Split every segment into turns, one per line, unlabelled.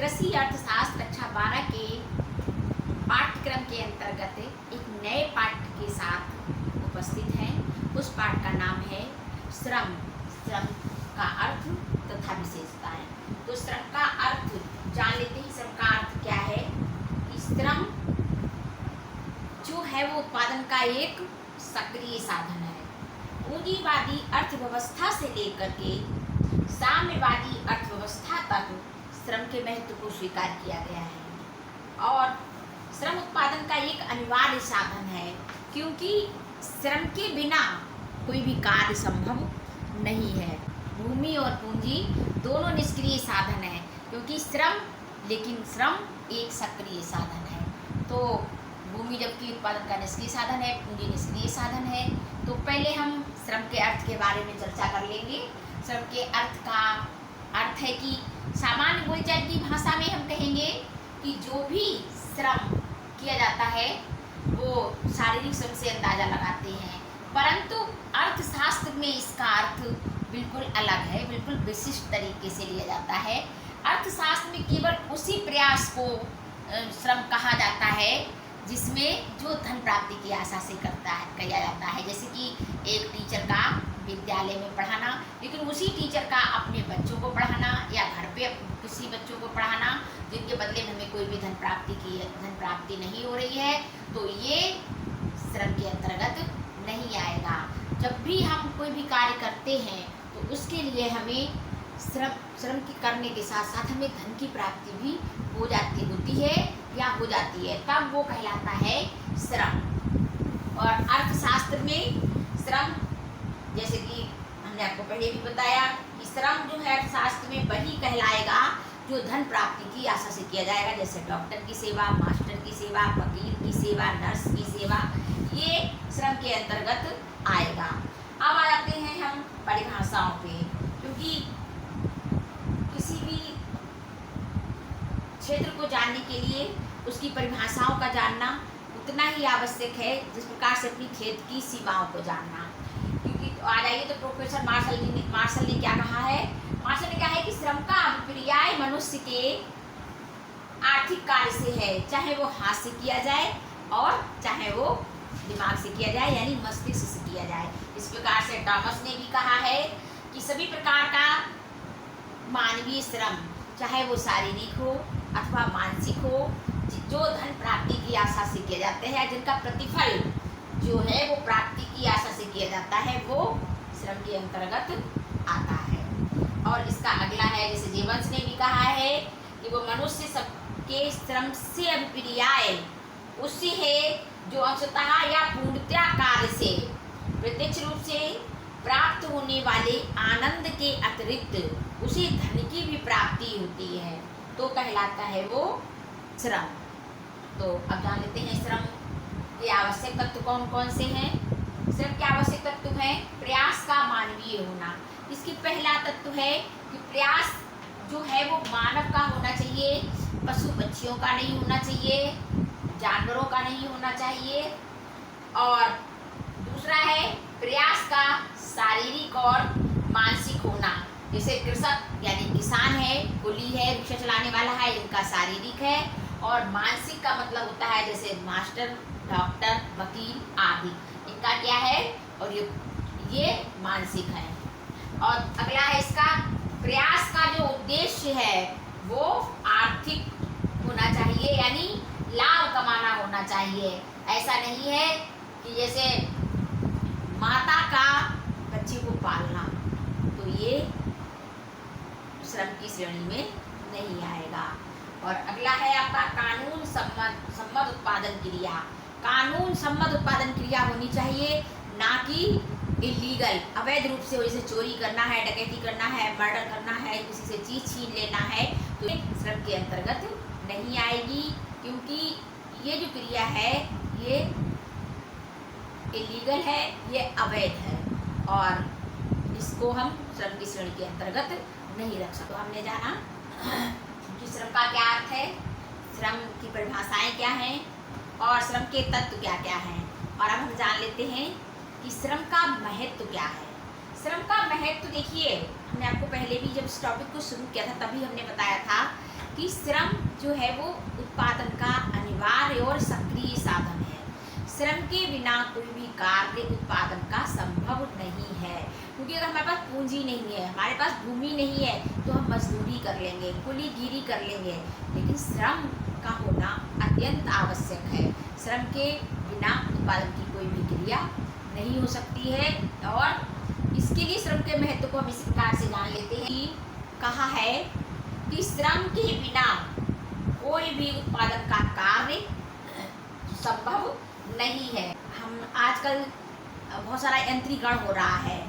कृषि अर्थशास्त्र कक्षा 12 के पाठ्यक्रम के अंतर्गत एक नए पाठ के साथ उपस्थित हैं। उस पाठ का नाम है श्रम। श्रम का अर्थ तथा विशेषताएं। तो श्रम का अर्थ जान लेते हैं। श्रम का अर्थ क्या है कि श्रम जो है वो उत्पादन का एक सक्रिय साधन है। पूंजीवादी अर्थव्यवस्था से लेकर के साम्यवादी अर्थव्यवस्था तक श्रम के महत्व को स्वीकार किया गया है और श्रम उत्पादन का एक अनिवार्य साधन है, क्योंकि श्रम के बिना कोई भी कार्य संभव नहीं है। भूमि और पूंजी दोनों निष्क्रिय साधन है, क्योंकि श्रम एक सक्रिय साधन है। तो भूमि जबकि उत्पादन का निष्क्रिय साधन है, पूंजी निष्क्रिय साधन है। तो पहले हम श्रम के अर्थ के बारे में चर्चा कर लेंगे। श्रम के अर्थ का अर्थ है कि सामान्य बोलचाल की भाषा में हम कहेंगे कि जो भी श्रम किया जाता है वो शारीरिक श्रम से अंदाजा लगाते हैं, परंतु अर्थशास्त्र में इसका अर्थ बिल्कुल अलग है, बिल्कुल विशिष्ट तरीके से लिया जाता है। अर्थशास्त्र में केवल उसी प्रयास को श्रम कहा जाता है जिसमें जो धन प्राप्ति की आशा से किया जाता है। जैसे कि एक टीचर का विद्यालय में पढ़ाना, लेकिन उसी टीचर का अपने बच्चों को पढ़ाना या घर पे किसी बच्चों को पढ़ाना जिनके बदले में हमें कोई भी धन प्राप्ति नहीं हो रही है, तो ये श्रम के अंतर्गत नहीं आएगा। जब भी हम कोई भी कार्य करते हैं तो उसके लिए हमें श्रम की करने के साथ साथ हमें धन की प्राप्ति भी होती है, तब वो कहलाता है श्रम। और अर्थशास्त्र में श्रम, जैसे कि हमने आपको पहले भी बताया कि श्रम जो है अर्थशास्त्र में वही कहलाएगा जो धन प्राप्ति की आशा से किया जाएगा। जैसे डॉक्टर की सेवा, मास्टर की सेवा, वकील की सेवा, नर्स की सेवा, ये श्रम के अंतर्गत आएगा। अब आ जाते हैं हम परिभाषाओं पे, क्योंकि किसी भी क्षेत्र को जानने के लिए उसकी परिभाषाओं का जानना उतना ही आवश्यक है जिस प्रकार से अपनी क्षेत्र की सीमाओं को जानना। क्योंकि आ जाइए तो प्रोफेसर मार्शल ने क्या कहा है? मार्शल ने कहा है कि श्रम का अभिप्राय मनुष्य के आर्थिक कार्य से है, चाहे वो हाथ से किया जाए और चाहे वो दिमाग से किया जाए, यानी मस्तिष्क से किया जाए। इस प्रकार से टॉमस ने भी कहा है कि सभी प्रकार का मानवीय श्रम, चाहे वो शारीरिक हो अथवा मानसिक हो, जो धन प्राप्ति की आशा से किए जाते हैं, जिनका प्रतिफल जो है वो प्राप्ति की आशा से किया जाता है, वो श्रम के अंतर्गत आता है। और इसका अगला है, जैसे जेवंस ने भी कहा है कि वो मनुष्य सबके श्रम से अभिप्राय उससे है जो अंशतः या पूर्णतः कार्य से प्रत्यक्ष रूप से प्राप्त होने वाले आनंद के अतिरिक्त उसे धन की भी प्राप्ति होती है, तो कहलाता है वो श्रम। तो अब जान लेते हैं श्रम के आवश्यक तत्व कौन कौन से हैं। श्रम के आवश्यक तत्व हैं प्रयास का मानवीय होना। इसकी पहला तत्व है कि प्रयास जो है वो मानव का होना चाहिए, पशु पक्षियों का नहीं होना चाहिए, जानवरों का नहीं होना चाहिए। और दूसरा है प्रयास का शारीरिक और मानसिक होना। जैसे कृषक यानी किसान है, कुली है, रिक्शा चलाने वाला है, इनका शारीरिक है। और मानसिक का मतलब होता है जैसे मास्टर, डॉक्टर, वकील आदि, इनका क्या है, और ये मानसिक है। और अगला है इसका प्रयास का जो उद्देश्य है वो आर्थिक होना चाहिए, यानी लाभ कमाना होना चाहिए। ऐसा नहीं है कि जैसे माता का बच्चे को पालना, तो ये श्रम की श्रेणी में नहीं आएगा। और अगला है आपका कानून सम्मत उत्पादन क्रिया। कानून सम्मत उत्पादन क्रिया होनी चाहिए, ना कि इलीगल, अवैध रूप से, जैसे चोरी करना है, डकैती करना है, मर्डर करना है, किसी से चीज छीन लेना है, तो श्रम के अंतर्गत नहीं आएगी, क्योंकि ये जो क्रिया है ये इलीगल है, ये अवैध है और इसको हम श्रम की श्रेणी के अंतर्गत नहीं रख सकते। तो हमने जाना कि श्रम का क्या अर्थ है, श्रम की परिभाषाएं क्या हैं और श्रम के तत्व क्या क्या हैं। और अब हम जान लेते हैं कि श्रम का महत्व क्या है। श्रम का महत्व देखिए, हमने आपको पहले भी जब इस टॉपिक को शुरू किया था तभी हमने बताया था कि श्रम जो है वो उत्पादन का अनिवार्य और सक्रिय साधन है। श्रम के बिना कोई भी कार्य उत्पादन का संभव नहीं है, क्योंकि अगर हमारे पास पूंजी नहीं है, हमारे पास भूमि नहीं है, तो हम मजदूरी कर लेंगे, कुलीगिरी कर लेंगे, लेकिन श्रम का होना अत्यंत आवश्यक है। श्रम के बिना उत्पादन की कोई भी क्रिया नहीं हो सकती है। और इसके लिए श्रम के महत्व को हम इस प्रकार से जान लेते हैं कि कहा है कि श्रम के बिना कोई भी उत्पादन का कार्य संभव नहीं है। हम आजकल बहुत सारा यंत्रीकरण हो रहा है,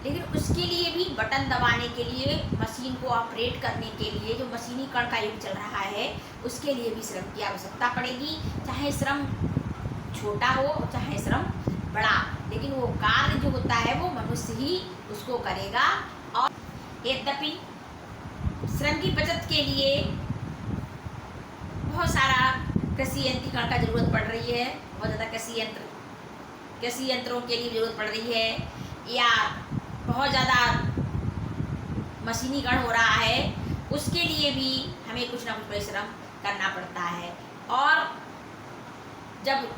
लेकिन उसके लिए भी बटन दबाने के लिए, मशीन को ऑपरेट करने के लिए जो मशीनीकरण का युग चल रहा है, उसके लिए भी श्रम की आवश्यकता पड़ेगी। चाहे श्रम छोटा हो चाहे श्रम बड़ा, लेकिन वो कार्य जो होता है वो मनुष्य ही उसको करेगा। और यद्यपि श्रम की बचत के लिए बहुत सारा कृषि यंत्रीकरण का जरूरत पड़ रही है, बहुत ज़्यादा कृषि यंत्रों के लिए जरूरत पड़ रही है, या बहुत ज़्यादा मशीनीकरण हो रहा है, उसके लिए भी हमें कुछ ना कुछ परिश्रम करना पड़ता है। और जब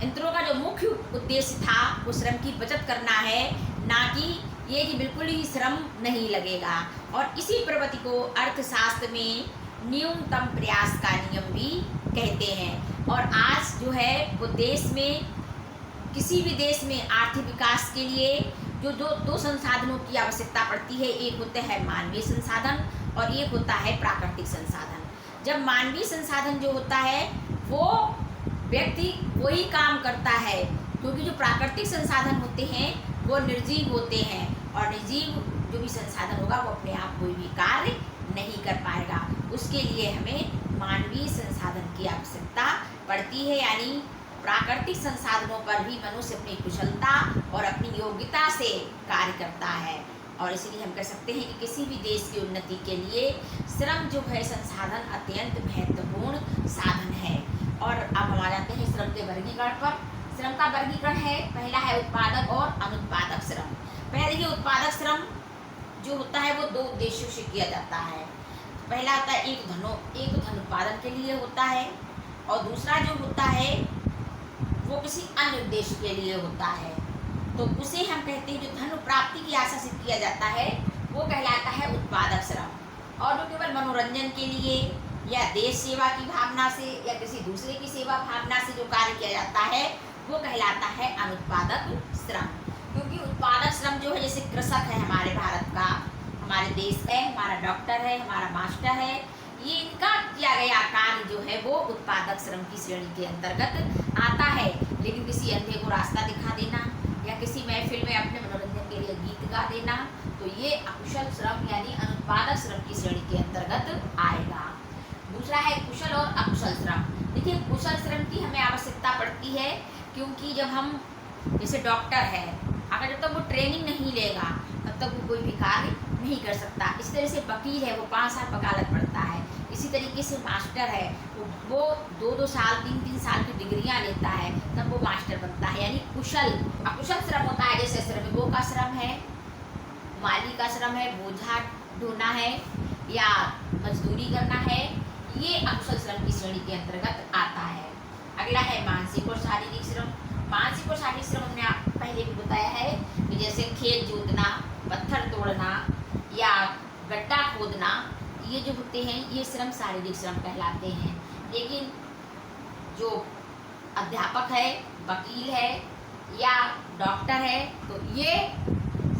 यंत्रों का जो मुख्य उद्देश्य था वो श्रम की बचत करना है, ना कि ये कि बिल्कुल ही श्रम नहीं लगेगा। और इसी प्रवृत्ति को अर्थशास्त्र में न्यूनतम प्रयास का नियम भी कहते हैं। और आज जो है वो देश में, किसी भी देश में आर्थिक विकास के लिए जो दो संसाधनों की आवश्यकता पड़ती है, एक होता है मानवीय संसाधन और एक होता है प्राकृतिक संसाधन। जब मानवीय संसाधन जो होता है वो व्यक्ति वही काम करता है, क्योंकि जो प्राकृतिक संसाधन होते हैं वो निर्जीव होते हैं, और निर्जीव जो भी संसाधन होगा वो अपने आप कोई भी कार्य नहीं कर पाएगा। उसके लिए हमें मानवीय संसाधन की आवश्यकता पड़ती है, यानी प्राकृतिक संसाधनों पर भी मनुष्य अपनी कुशलता और अपनी योग्यता से कार्य करता है। और इसलिए हम कह सकते हैं कि किसी भी देश की उन्नति के लिए श्रम जो है संसाधन अत्यंत महत्वपूर्ण साधन है। और अब हम आ जाते हैं श्रम के वर्गीकरण पर। श्रम का वर्गीकरण है, पहला है उत्पादक और अनुत्पादक श्रम। पहले देखिए, उत्पादक श्रम जो होता है वो दो उद्देश्यों से किया जाता है। पहला होता है एक धन उत्पादन के लिए होता है, और दूसरा जो होता है वो किसी अन्य उद्देश्य के लिए होता है। तो उसे हम कहते हैं, जो धन प्राप्ति की आशा से किया जाता है वो कहलाता है उत्पादक श्रम। और जो केवल मनोरंजन के लिए या देश सेवा की भावना से या किसी दूसरे की सेवा भावना से जो कार्य किया जाता है वो कहलाता है अनुत्पादक श्रम। क्योंकि उत्पादक श्रम जो है, जैसे कृषक है हमारे भारत का, हमारे देश है, हमारा डॉक्टर है, हमारा मास्टर है, ये इनका किया गया कार्य जो है वो उत्पादक श्रम की श्रेणी के अंतर्गत आता है। लेकिन किसी अंधे को रास्ता दिखा देना या किसी महफिल में अपने मनोरंजन के लिए गीत गा देना, तो ये अकुशल श्रम यानी अनुत्पादक श्रम की श्रेणी के अंतर्गत आएगा। दूसरा है कुशल और अकुशल श्रम। देखिए, कुशल श्रम की हमें आवश्यकता पड़ती है, क्योंकि जब हम, जैसे डॉक्टर है, अगर जब तक वो ट्रेनिंग नहीं लेगा तब तक वो कोई भी कार्य नहीं कर सकता। इसी तरह से वकील है, वो 5 साल वकालत पढ़ता है। इसी तरीके से मास्टर है, वो 2-2 साल 3-3 साल की डिग्रियां लेता है, तब वो मास्टर बनता है। यानी कुशल। अकुशल श्रम होता है, जैसे श्रमिकों का श्रम है, माली का श्रम है, बोझा ढोना है या मजदूरी करना है, ये अकुशल श्रम की श्रेणी के अंतर्गत आता है। अगला है मानसिक और शारीरिक श्रम। मानसिक और शारीरिक श्रम हमने पहले भी बताया है कि जैसे खेत जोतना, पत्थर तोड़ना या गड्ढा खोदना, ये जो होते हैं ये श्रम शारीरिक श्रम कहलाते हैं। लेकिन जो अध्यापक है, वकील है या डॉक्टर है, तो ये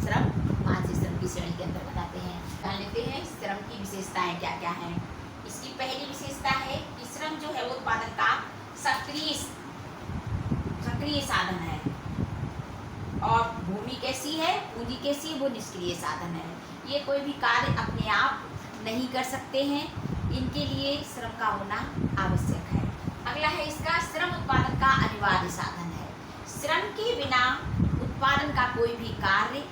श्रम मानसिक श्रम की श्रेणी के अंतर्गत आते हैं। जान लेते हैं श्रम की विशेषताएं क्या क्या हैं। इसकी पहली विशेषता है कि श्रम जो है वो उत्पादन का सक्रिय साधन है। और भूमि कैसी है, पूंजी कैसी है, वो निष्क्रिय साधन है। ये कोई भी कार्य अपने आप नहीं कर सकते हैं, इनके लिए श्रम का होना आवश्यक है। अगला है इसका श्रम उत्पादन का अनिवार्य साधन है। श्रम के बिना उत्पादन का कोई भी कार्य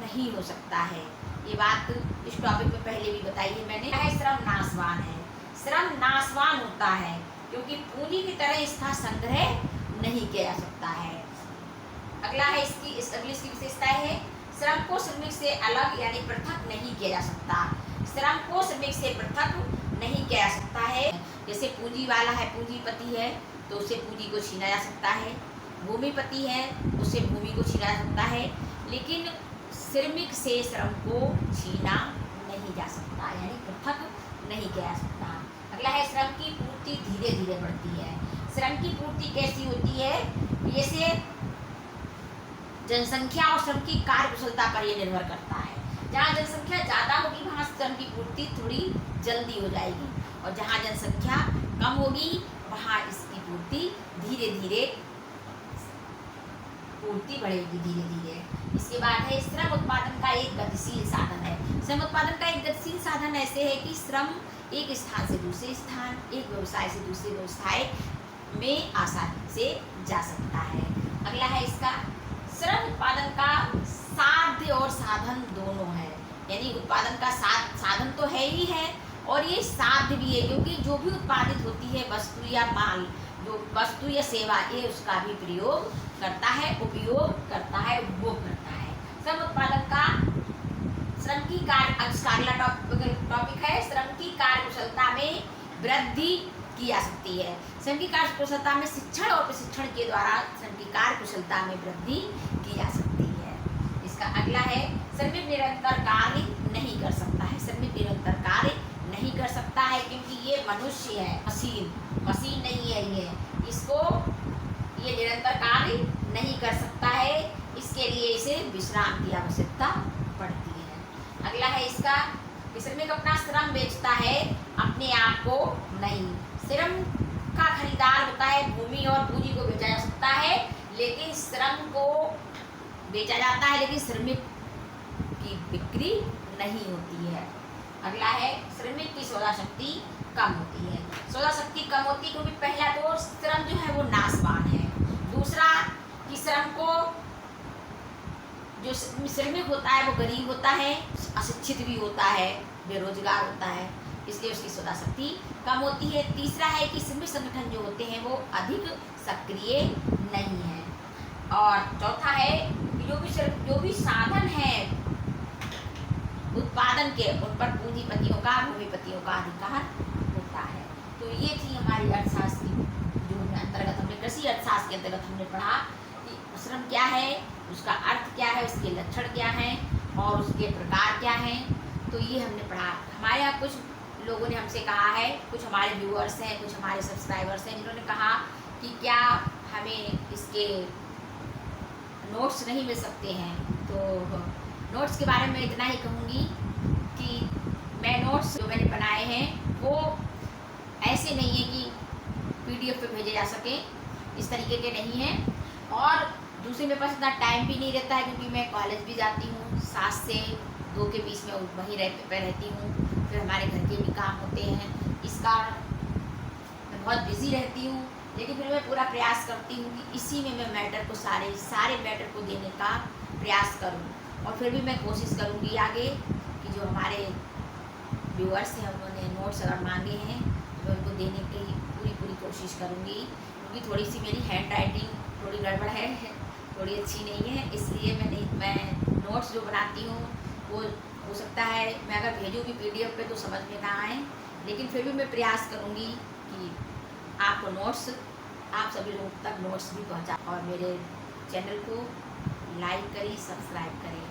नहीं हो सकता है। ये बात इस टॉपिक में पहले भी बताई है मैंने। श्रम नाशवान है। श्रम नाशवान होता है क्योंकि पूंजी की तरह इसका संग्रह नहीं किया जा सकता है। अगला है इसकी विशेषता है श्रम को श्रमिक से अलग यानी पृथक नहीं किया जा सकता। श्रम को श्रमिक से पृथक नहीं किया जा सकता है। जैसे पूंजी वाला है, पूंजीपति है, तो उससे पूंजी को छीना जा सकता है। भूमिपति है, उससे भूमि को छीना जा सकता है, लेकिन श्रमिक से श्रम को छीना नहीं जा सकता, यानी पृथक नहीं किया जा सकता। अगला है श्रम की पूर्ति धीरे धीरे बढ़ती है। श्रम की पूर्ति कैसी होती है? जैसे जनसंख्या और श्रम की कार्य कुशलता पर यह निर्भर करता है। जहाँ जनसंख्या ज़्यादा होगी वहाँ श्रम की पूर्ति थोड़ी जल्दी हो जाएगी, और जहाँ जनसंख्या कम होगी वहाँ इसकी पूर्ति धीरे धीरे पूर्ति बढ़ेगी धीरे धीरे। इसके बाद है श्रम उत्पादन का एक गतिशील साधन है। श्रम उत्पादन का एक गतिशील साधन ऐसे है कि श्रम एक स्थान से दूसरे स्थान, एक व्यवसाय से दूसरे व्यवसाय में आसानी से जा सकता है। अगला है इसका श्रम उत्पादन का साध्य और साधन दोनों है, यानी उत्पादन का साधन तो है ही है और ये साध्य भी है, क्योंकि जो भी उत्पादित होती है वस्तु या माल, जो वस्तु या सेवा, ये उसका भी प्रयोग करता है, उपयोग करता है, उपभोग करता है। श्रम उत्पादन का श्रम की कार्य अगला टॉपिक है श्रम की कार्य कुशलता में वृद्धि की जा सकती है। श्रम की कार्य कुशलता में शिक्षण और प्रशिक्षण के द्वारा श्रम की कार्य कुशलता में वृद्धि की जा सकती है। इसका अगला है श्रमिक निरंतर कार्य नहीं कर सकता है। श्रमिक निरंतर कार्य नहीं कर सकता है क्योंकि ये मनुष्य है, मशीन नहीं है ये, इसको ये निरंतर कार्य नहीं कर सकता है, इसके लिए इसे विश्राम की आवश्यकता पड़ती है। अगला है इसका श्रमिक अपना श्रम बेचता है, अपने आप को नहीं। श्रम का खरीदार होता है, भूमि और पूंजी को बेचा जा सकता है, लेकिन श्रम को बेचा जाता है, लेकिन श्रमिक की बिक्री नहीं होती है। अगला है श्रमिक की सौदा शक्ति कम होती है। सौदा शक्ति कम होती है क्योंकि पहला तो श्रम जो है वो नाशवान है, दूसरा कि श्रम को जो श्रमिक होता है वो गरीब होता है, अशिक्षित भी होता है, बेरोजगार होता है, इसलिए उसकी सौदा शक्ति कम होती है। तीसरा है कि श्रमिक संगठन जो होते हैं वो अधिक सक्रिय नहीं है। और चौथा है कि जो भी साधन है उत्पादन के, उन पर पूंजीपतियों का, भूमिपतियों का अधिकार होता है। तो ये थी हमारी अर्थशास्त्र की जो अंतर्गत हमने कृषि अर्थशास्त्र के अंतर्गत हमने पढ़ा कि श्रम क्या है, उसका अर्थ क्या है, उसके लक्षण क्या हैं और उसके प्रकार क्या हैं। तो ये हमने पढ़ा। हमारे यहाँ कुछ लोगों ने हमसे कहा है, कुछ हमारे व्यूअर्स हैं, कुछ हमारे सब्सक्राइबर्स हैं, जिन्होंने कहा कि क्या हमें इसके नोट्स नहीं मिल सकते हैं। तो नोट्स के बारे में इतना ही कहूँगी कि मैं नोट्स जो मैंने बनाए हैं वो ऐसे नहीं है कि PDF पे भेजे जा सके, इस तरीके के नहीं हैं। और दूसरे मेरे पास इतना टाइम भी नहीं रहता है क्योंकि मैं कॉलेज भी जाती हूँ, 7 से 2 के बीच में वहीं रहती हूँ, फिर हमारे घर के भी काम होते हैं, इस कारण मैं बहुत बिज़ी रहती हूँ। लेकिन फिर मैं पूरा प्रयास करती हूँ कि इसी में मैं मैटर को सारे मैटर को देने का प्रयास करूँ। और फिर भी मैं कोशिश करूँगी आगे कि जो हमारे व्यूअर्स हैं उन्होंने नोट्स अगर मांगे हैं मैं उनको देने की पूरी कोशिश करूँगी, क्योंकि थोड़ी सी मेरी हैंड राइटिंग थोड़ी गड़बड़ है, थोड़ी अच्छी नहीं है, इसलिए मैं नोट्स जो बनाती हूँ वो हो सकता है मैं अगर भेजूँ भी PDF पे तो समझ में ना आए, लेकिन फिर भी मैं प्रयास करूँगी कि आपको नोट्स, आप सभी लोगों तक नोट्स भी पहुँचा। और मेरे चैनल को लाइक करें, सब्सक्राइब करें।